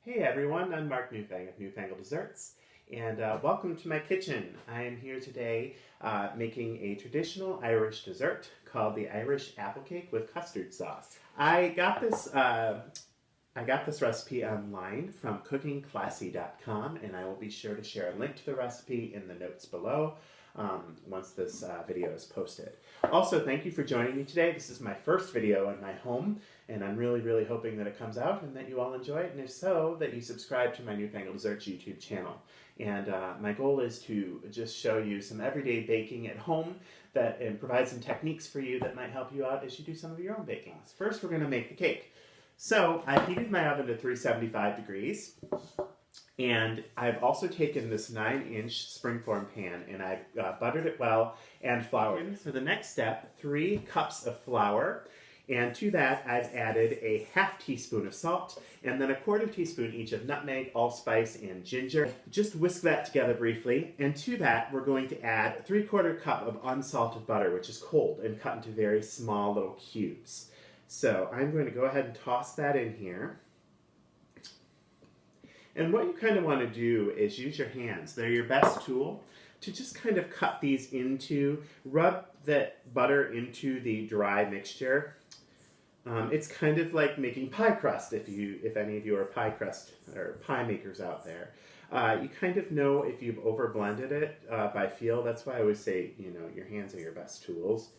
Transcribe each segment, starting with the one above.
Hey everyone, I'm Mark Newfang of Newfangled Desserts, and welcome to my kitchen. I am here today making a traditional Irish dessert called the Irish apple cake with custard sauce. I got this recipe online from cookingclassy.com, and I will be sure to share a link to the recipe in the notes below once this video is posted. Also, thank you for joining me today. This is my first video in my home, and I'm really hoping that it comes out and that you all enjoy it, and if so, that you subscribe to my Newfangled Desserts YouTube channel. And my goal is to just show you some everyday baking at home and provide some techniques for you that might help you out as you do some of your own baking. First, we're going to make the cake. So I've heated my oven to 375 degrees, and I've also taken this 9-inch springform pan and I've buttered it well and floured. For the next step, 3 cups of flour, and to that I've added a ½ teaspoon of salt and then a ¼ teaspoon each of nutmeg, allspice, and ginger. Just whisk that together briefly, and to that we're going to add 3/4 cup of unsalted butter, which is cold and cut into very small little cubes. So I'm going to go ahead and toss that in here. And what you kind of want to do is use your hands. They're your best tool to just kind of cut these into, rub that butter into the dry mixture. It's kind of like making pie crust if any of you are pie crust or pie makers out there. You kind of know if you've over blended it by feel. That's why I always say, your hands are your best tools,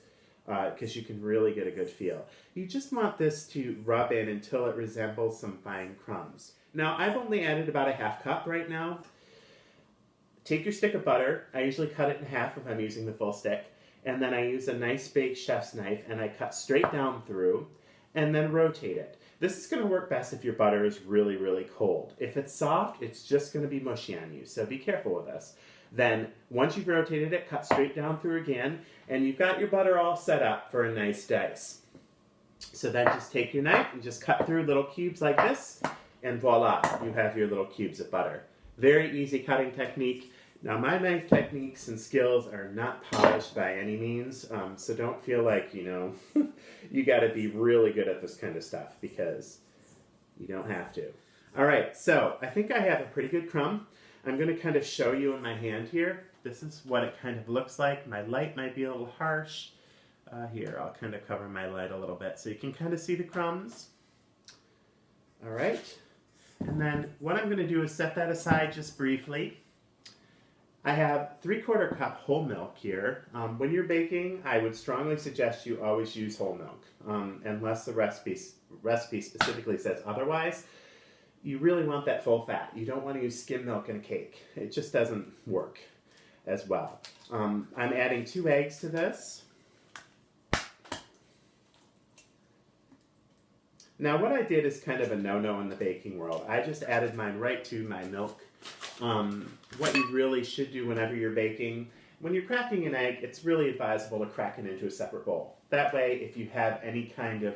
because you can really get a good feel. You just want this to rub in until it resembles some fine crumbs. Now, I've only added about a ½ cup right now. Take your stick of butter. I usually cut it in half if I'm using the full stick. And then I use a nice big chef's knife and I cut straight down through and then rotate it. This is going to work best if your butter is really cold. If it's soft, it's just going to be mushy on you, so be careful with this. Then, once you've rotated it, cut straight down through again, and you've got your butter all set up for a nice dice. So then just take your knife and just cut through little cubes like this, and voila, you have your little cubes of butter. Very easy cutting technique. Now, my knife techniques and skills are not polished by any means, so don't feel like, you gotta be really good at this kind of stuff, because you don't have to. All right, so I think I have a pretty good crumb. I'm going to kind of show you in my hand here. This is what it kind of looks like. My light might be a little harsh. Here, I'll kind of cover my light a little bit so you can kind of see the crumbs. All right. And then what I'm going to do is set that aside just briefly. I have 3/4 cup whole milk here. When you're baking, I would strongly suggest you always use whole milk, unless the recipe specifically says otherwise. You really want that full fat. You don't want to use skim milk in a cake. It just doesn't work as well. I'm adding 2 eggs to this. Now what I did is kind of a no-no in the baking world. I just added mine right to my milk. What you really should do whenever you're baking, when you're cracking an egg, it's really advisable to crack it into a separate bowl. That way, if you have any kind of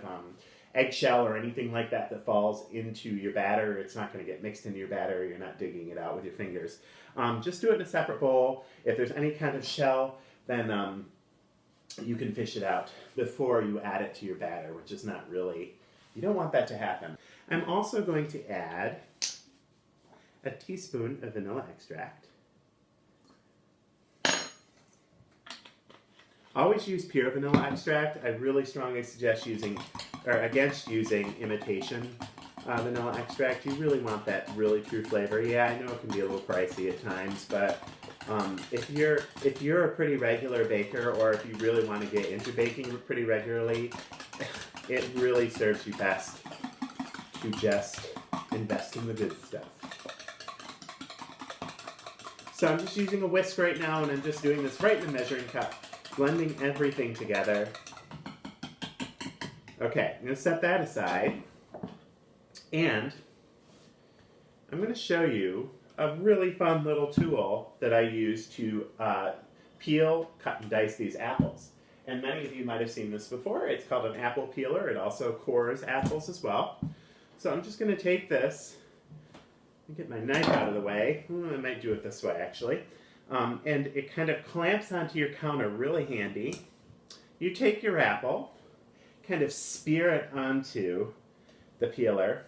eggshell or anything like that that falls into your batter, it's not going to get mixed into your batter. You're not digging it out with your fingers. Just do it in a separate bowl. If there's any kind of shell, then you can fish it out before you add it to your batter, which is not really, you don't want that to happen. I'm also going to add a teaspoon of vanilla extract. Always use pure vanilla extract. I really strongly suggest against using imitation vanilla extract. You really want that really true flavor. Yeah, I know it can be a little pricey at times, but if you're a pretty regular baker, or if you really want to get into baking pretty regularly, it really serves you best to just invest in the good stuff. So I'm just using a whisk right now, and I'm just doing this right in the measuring cup, blending everything together. Okay, I'm going to set that aside, and I'm going to show you a really fun little tool that I use to peel, cut, and dice these apples. And many of you might have seen this before. It's called an apple peeler. It also cores apples as well. So I'm just going to take this and get my knife out of the way. I might do it this way, actually. And it kind of clamps onto your counter really handy. You take your apple, kind of spear it onto the peeler,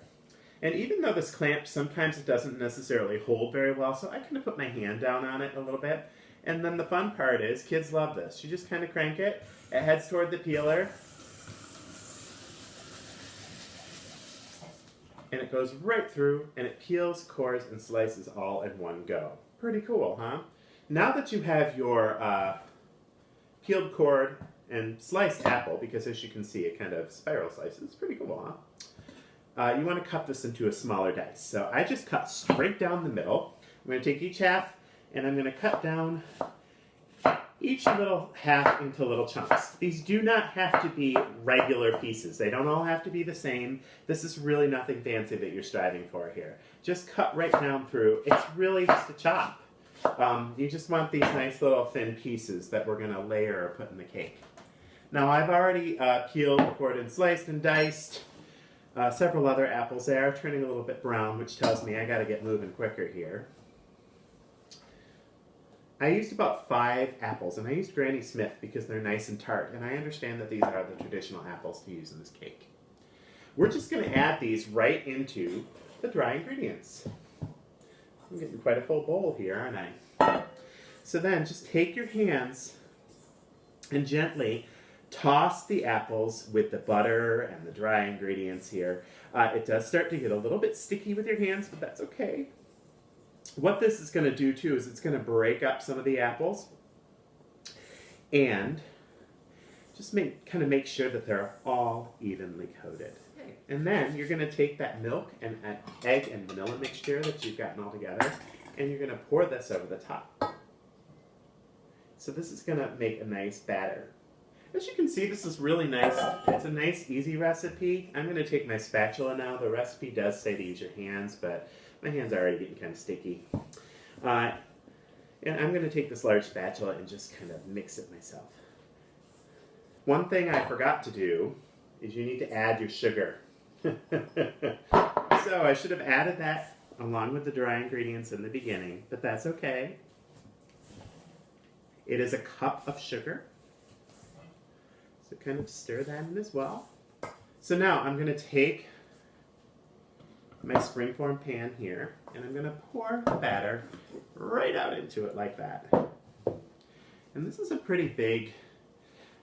And even though this clamp, sometimes it doesn't necessarily hold very well, so I kind of put my hand down on it a little bit. And then the fun part is, kids love this. You just kind of crank it, it heads toward the peeler, and it goes right through, and it peels, cores, and slices all in one go. Pretty cool, huh? Now that you have your peeled, cored, and sliced apple, because as you can see, it kind of spiral slices. It's pretty cool, huh? You want to cut this into a smaller dice. So I just cut straight down the middle. I'm going to take each half, and I'm going to cut down each little half into little chunks. These do not have to be regular pieces. They don't all have to be the same. This is really nothing fancy that you're striving for here. Just cut right down through. It's really just a chop. You just want these nice little thin pieces that we're going to layer or put in the cake. Now I've already peeled, cored, and sliced and diced several other apples there, turning a little bit brown, which tells me I got to get moving quicker here. I used about 5 apples, and I used Granny Smith because they're nice and tart, and I understand that these are the traditional apples to use in this cake. We're just going to add these right into the dry ingredients. I'm getting quite a full bowl here, aren't I? So then just take your hands and gently toss the apples with the butter and the dry ingredients here. It does start to get a little bit sticky with your hands, but that's okay. What this is going to do too is it's going to break up some of the apples and just kind of make sure that they're all evenly coated. And then you're going to take that milk and egg and vanilla mixture that you've gotten all together, and you're going to pour this over the top. So this is going to make a nice batter. As you can see, this is really nice. It's a nice, easy recipe. I'm going to take my spatula now. The recipe does say to use your hands, but my hands are already getting kind of sticky. And I'm going to take this large spatula and just kind of mix it myself. One thing I forgot to do is you need to add your sugar. So I should have added that along with the dry ingredients in the beginning, but that's okay. It is a cup of sugar. So kind of stir that in as well. So now I'm going to take my springform pan here, and I'm going to pour the batter right out into it like that. And this is a pretty big, you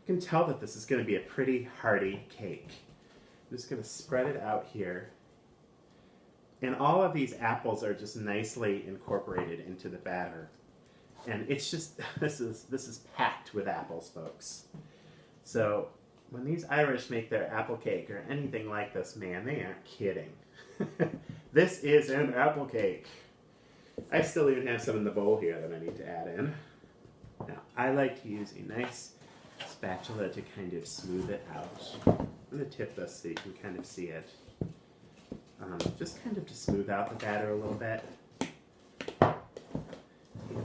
can tell that this is going to be a pretty hearty cake. I'm just going to spread it out here. And all of these apples are just nicely incorporated into the batter. And it's just, this is packed with apples, folks. So when these Irish make their apple cake or anything like this, man, they aren't kidding. This is an apple cake. I still even have some in the bowl here that I need to add in. Now, I like to use a nice spatula to kind of smooth it out. I'm going to tip this so you can kind of see it. Just kind of to smooth out the batter a little bit. Tip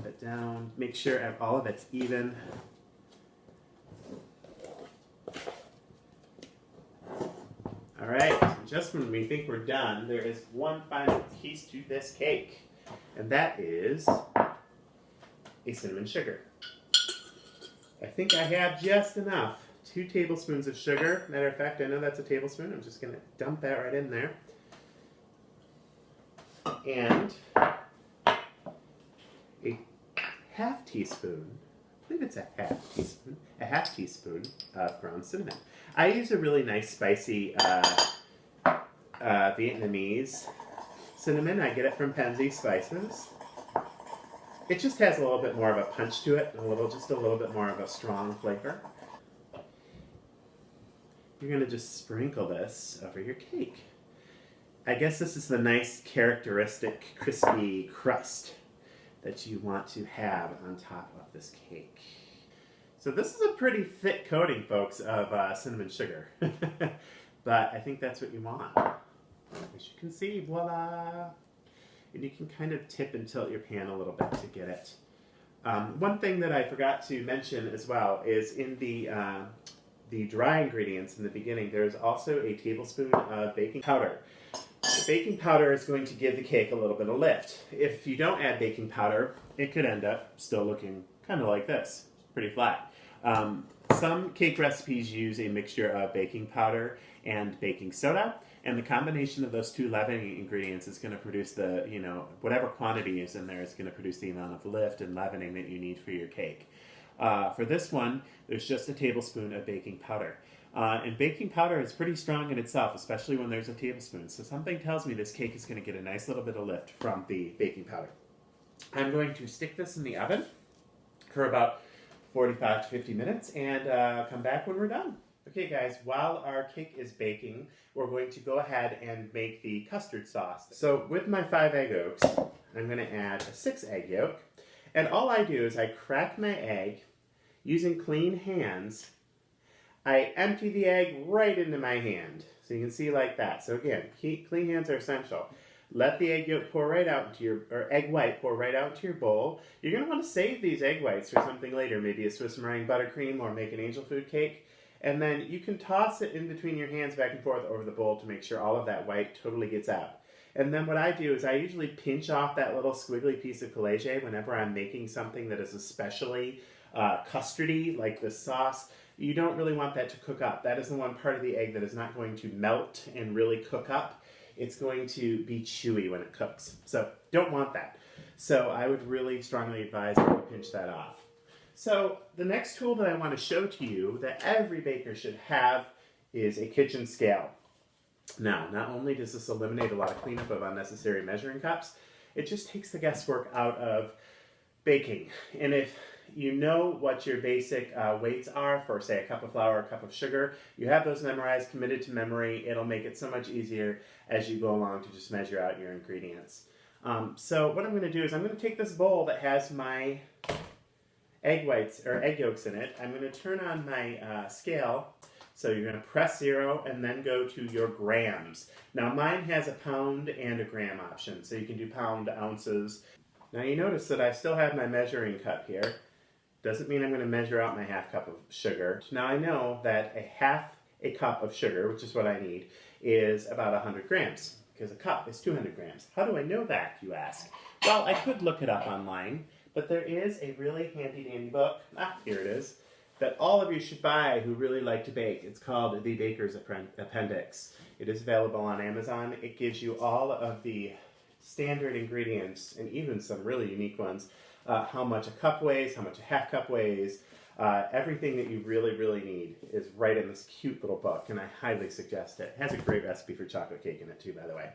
it down. Make sure all of it's even. All right, so just when we think we're done, there is one final piece to this cake, and that is a cinnamon sugar. I think I have just enough. 2 tablespoons of sugar. Matter of fact, I know that's a tablespoon. I'm just going to dump that right in there. And a half teaspoon, I believe it's a half teaspoon of ground cinnamon. I use a really nice spicy Vietnamese cinnamon. I get it from Penzi Spices. It just has a little bit more of a punch to it, just a little bit more of a strong flavor. You're going to just sprinkle this over your cake. I guess this is the nice characteristic crispy crust that you want to have on top of this cake. So this is a pretty thick coating, folks, of cinnamon sugar. But I think that's what you want. As you can see, voila! And you can kind of tip and tilt your pan a little bit to get it. One thing that I forgot to mention as well is in the dry ingredients in the beginning, there's also a tablespoon of baking powder. The baking powder is going to give the cake a little bit of lift. If you don't add baking powder, it could end up still looking kind of like this, pretty flat. Some cake recipes use a mixture of baking powder and baking soda. And the combination of those two leavening ingredients is going to produce the, whatever quantity is in there is going to produce the amount of lift and leavening that you need for your cake. For this one, there's just a tablespoon of baking powder. And baking powder is pretty strong in itself, especially when there's a tablespoon. So something tells me this cake is going to get a nice little bit of lift from the baking powder. I'm going to stick this in the oven for about 45 to 50 minutes and come back when we're done. Okay guys, while our cake is baking, we're going to go ahead and make the custard sauce. So with my 5 egg yolks, I'm going to add a 6 egg yolk. And all I do is I crack my egg using clean hands. I empty the egg right into my hand. So you can see like that. So again, clean hands are essential. Let the egg yolk pour right out into or egg white pour right out into your bowl. You're going to want to save these egg whites for something later, maybe a Swiss meringue buttercream or make an angel food cake. And then you can toss it in between your hands back and forth over the bowl to make sure all of that white totally gets out. And then what I do is I usually pinch off that little squiggly piece of collage whenever I'm making something that is especially custardy, like the sauce. You don't really want that to cook up. That is the one part of the egg that is not going to melt and really cook up. It's going to be chewy when it cooks. So don't want that. So I would really strongly advise that you pinch that off. So the next tool that I want to show to you that every baker should have is a kitchen scale. Now, not only does this eliminate a lot of cleanup of unnecessary measuring cups, it just takes the guesswork out of baking. And if you know what your basic weights are for, say, a cup of flour, a cup of sugar, you have those memorized, committed to memory. It'll make it so much easier as you go along to just measure out your ingredients. So what I'm going to do is I'm going to take this bowl that has my egg whites or egg yolks in it. I'm going to turn on my scale. So you're going to press 0 and then go to your grams. Now mine has a pound and a gram option, so you can do pound, ounces. Now you notice that I still have my measuring cup here. Doesn't mean I'm going to measure out my half cup of sugar. Now I know that a half a cup of sugar, which is what I need, is about 100 grams, because a cup is 200 grams. How do I know that, you ask? Well, I could look it up online, but there is a really handy dandy book, here it is, that all of you should buy who really like to bake. It's called The Baker's Appendix. It is available on Amazon. It gives you all of the standard ingredients, and even some really unique ones, how much a cup weighs, how much a half cup weighs, everything that you really, really need is right in this cute little book, and I highly suggest it. It has a great recipe for chocolate cake in it too, by the way.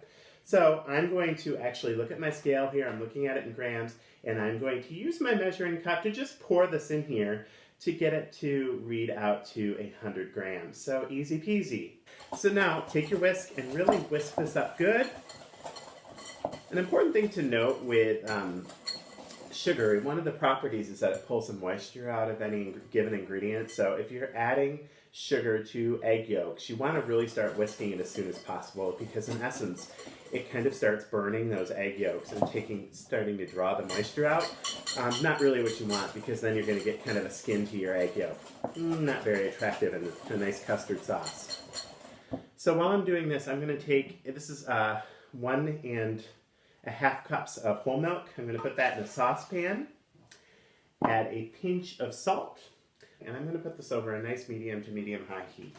So I'm going to actually look at my scale here. I'm looking at it in grams, and I'm going to use my measuring cup to just pour this in here to get it to read out to 100 grams. So easy peasy. So now take your whisk and really whisk this up good. An important thing to note with sugar, one of the properties is that it pulls some moisture out of any given ingredient. So if you're adding sugar to egg yolks, you want to really start whisking it as soon as possible, because in essence, it kind of starts burning those egg yolks and starting to draw the moisture out. Not really what you want, because then you're going to get kind of a skin to your egg yolk. Not very attractive in a nice custard sauce. So while I'm doing this, I'm going to take, this is 1.5 cups of whole milk. I'm going to put that in a saucepan, add a pinch of salt, and I'm going to put this over a nice medium to medium-high heat.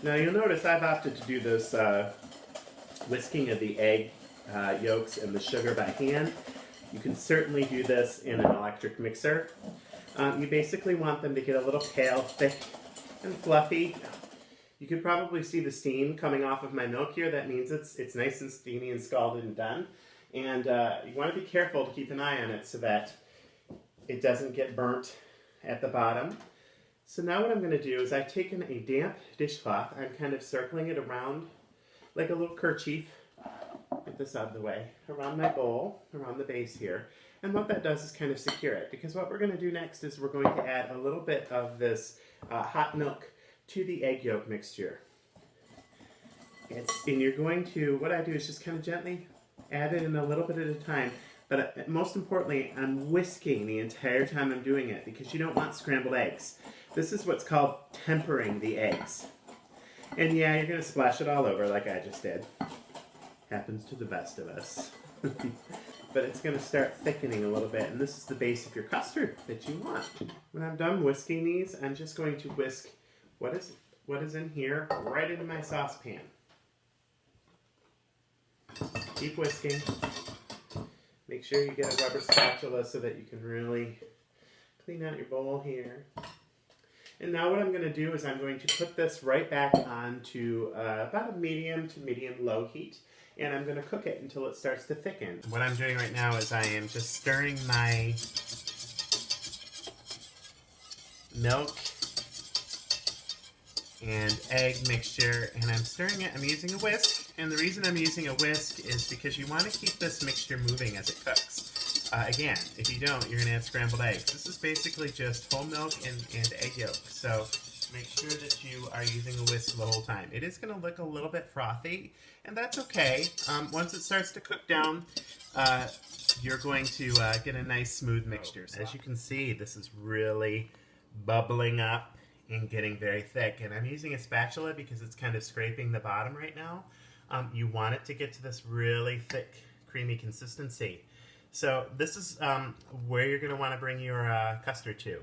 Now you'll notice I've opted to do this whisking of the egg yolks and the sugar by hand. You can certainly do this in an electric mixer. You basically want them to get a little pale, thick, and fluffy. You could probably see the steam coming off of my milk here. That means it's nice and steamy and scalded and done. And you want to be careful to keep an eye on it so that it doesn't get burnt at the bottom. So now what I'm going to do is I've taken a damp dishcloth. I'm kind of circling it around like a little kerchief. Get this out of the way. Around my bowl, around the base here. And what that does is kind of secure it, because what we're going to do next is we're going to add a little bit of this hot milk to the egg yolk mixture. And you're going to, what I do is just kind of gently add it in a little bit at a time. But most importantly, I'm whisking the entire time I'm doing it, because you don't want scrambled eggs. This is what's called tempering the eggs. And yeah, you're going to splash it all over like I just did. Happens to the best of us. But it's going to start thickening a little bit, and this is the base of your custard that you want. When I'm done whisking these, I'm just going to whisk what is in here right into my saucepan. Keep whisking. Make sure you get a rubber spatula so that you can really clean out your bowl here. And now what I'm going to do is I'm going to put this right back onto about a medium to medium-low heat. And I'm going to cook it until it starts to thicken. What I'm doing right now is I am just stirring my milk and egg mixture, and I'm stirring it. I'm using a whisk, and the reason I'm using a whisk is because you want to keep this mixture moving as it cooks. Again, if you don't, you're going to have scrambled eggs. This is basically just whole milk and egg yolk, so make sure that you are using a whisk the whole time. It is going to look a little bit frothy, and that's okay. Once it starts to cook down, you're going to get a nice smooth mixture. As you can see, this is really bubbling up and getting very thick, and I'm using a spatula because it's kind of scraping the bottom right now. You want it to get to this really thick, creamy consistency. So this is where you're going to want to bring your custard to.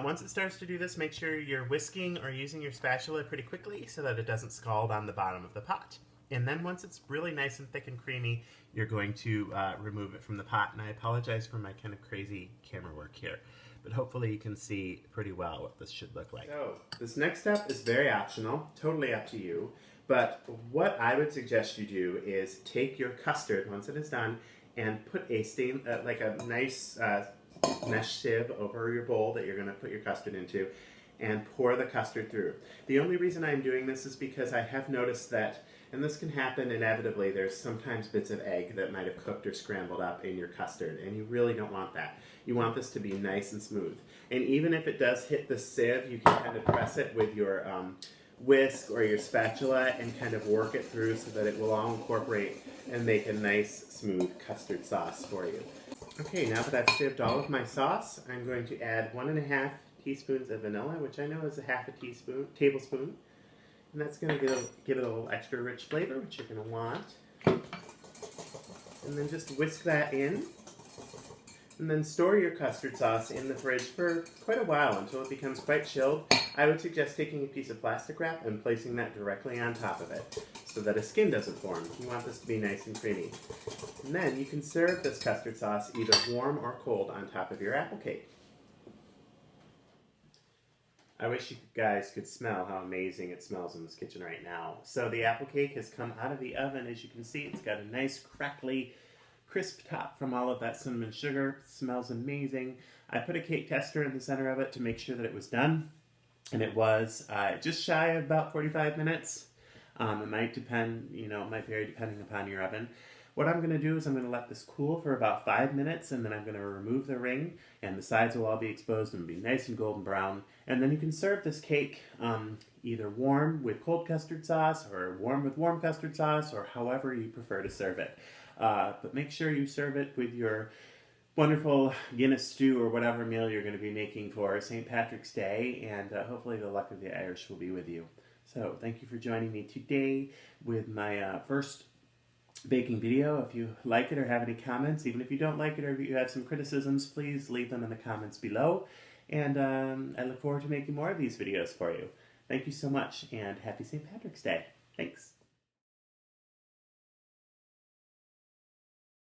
Once it starts to do this, make sure you're whisking or using your spatula pretty quickly so that it doesn't scald on the bottom of the pot. And then once it's really nice and thick and creamy, you're going to remove it from the pot. And I apologize for my kind of crazy camera work here, but hopefully you can see pretty well what this should look like. So this next step is very optional, totally up to you. But what I would suggest you do is take your custard once it is done and put a like a nice mesh sieve over your bowl that you're going to put your custard into and pour the custard through. The only reason I'm doing this is because I have noticed that, and this can happen inevitably, there's sometimes bits of egg that might have cooked or scrambled up in your custard, and you really don't want that. You want this to be nice and smooth. And even if it does hit the sieve, you can kind of press it with your whisk or your spatula and kind of work it through so that it will all incorporate and make a nice smooth custard sauce for you. Okay, now that I've sieved all of my sauce, I'm going to add 1.5 teaspoons of vanilla, which I know is a half a tablespoon. And that's going to give it a little extra rich flavor, which you're going to want. And then just whisk that in. And then store your custard sauce in the fridge for quite a while until it becomes quite chilled. I would suggest taking a piece of plastic wrap and placing that directly on top of it so that a skin doesn't form. You want this to be nice and creamy. And then you can serve this custard sauce either warm or cold on top of your apple cake. I wish you guys could smell how amazing it smells in this kitchen right now. So the apple cake has come out of the oven. As you can see, it's got a nice crackly crisp top from all of that cinnamon sugar. It smells amazing. I put a cake tester in the center of it to make sure that it was done. And it was just shy of about 45 minutes. It might depend, it might vary depending upon your oven. What I'm going to do is I'm going to let this cool for about 5 minutes, and then I'm going to remove the ring, and the sides will all be exposed and be nice and golden brown. And then you can serve this cake either warm with cold custard sauce or warm with warm custard sauce, or however you prefer to serve it. But make sure you serve it with your wonderful Guinness stew or whatever meal you're going to be making for St. Patrick's Day, and hopefully the luck of the Irish will be with you. So thank you for joining me today with my first baking video. If you like it or have any comments, even if you don't like it or if you have some criticisms, please leave them in the comments below. And I look forward to making more of these videos for you. Thank you so much, and happy St. Patrick's Day. Thanks.